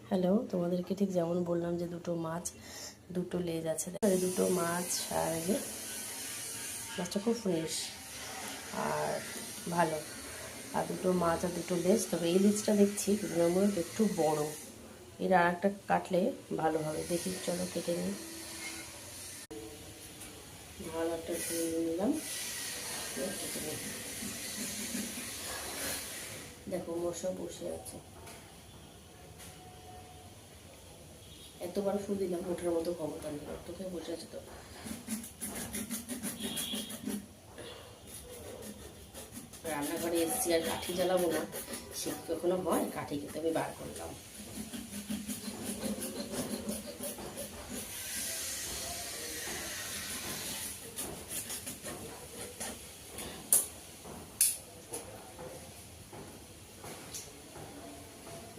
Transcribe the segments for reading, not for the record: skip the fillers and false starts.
Hello, তোমাদেরকে ঠিক যেমন বললাম যে দুটো মাছ, দুটো লেজ আছে। দুটো মাছ আর মাছটা খুব ফ্রেশ আর ভালো। আর দুটো মাছ আর দুটো লেজ। তবে এই লেজটা দেখছি তুলনামূলক একটু বড়। এর আর একটা কাটলে ভালো হবে। দেখি, চলো কেটে নিই। ভালো একটা ধুয়ে নিলাম, কেটে নিই। দেখো মশা বসে আছে। এতবার ফুল দিলাম, ওঠার মতো ক্ষমতা নেই। তোকে বসে আছে তো। রান্নাঘরে এসেছি, আর কাঠি জ্বালাবো না, সে কখনো হয়? কাঠি খেতে আমি বার করলাম।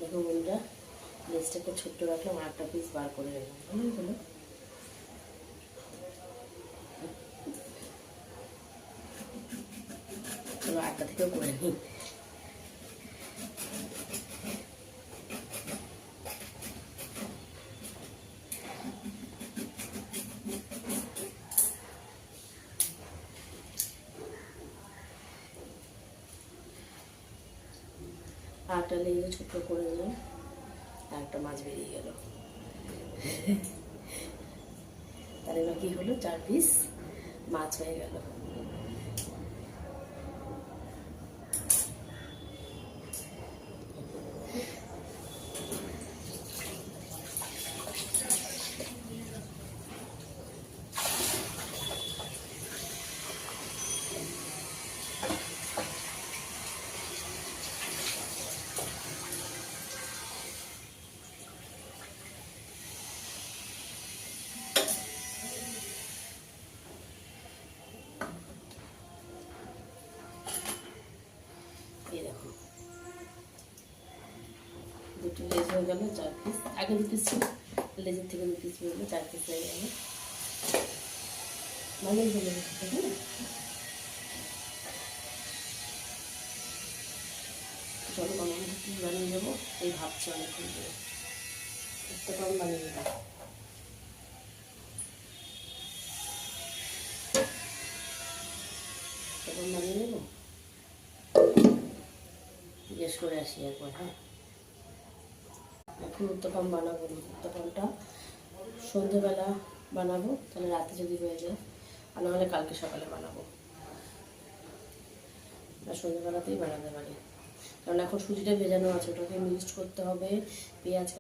দেখো বন্ধুরা, লেজটাকে ছোট্ট রাখলাম, আর একটা পিস বার করে নিলাম। কেমন হলো? চলো আটটা থেকেও করে নিই। আটটা লেগে ছোট্ট করে নিলাম, আর একটা মাছ বেরিয়ে গেল। তাহলে এবার কি হলো? 4 পিস মাছ হয়ে গেল। এই দেখো, দুটো লেজ হয়ে গেল 4 পিস। আগে 2 পিস ছিল, লেজের থেকে 2 পিস বেরোলো, 4 পিস হয়ে গেল। ভালোই হলো। হ্যাঁ, চলো বানানো পিস বানিয়ে দেবো। এই ভাবছি অনেকক্ষণ ধরে একটা কম বানিয়ে দেবো। তখন বানিয়ে নেবো, জিজ্ঞেস করে আসি একবার। হ্যাঁ, এখন উত্তপম বানাবো না। উত্তপমটা সন্ধ্যেবেলা বানাবো, তাহলে রাতে যদি হয়ে যায়, আর নাহলে কালকে সকালে বানাবো। আর সন্ধ্যেবেলাতেই বানাতে পারি, কারণ এখন সুজিটা ভেজানো আছে, ওটাকে মিক্সড করতে হবে। পেঁয়াজ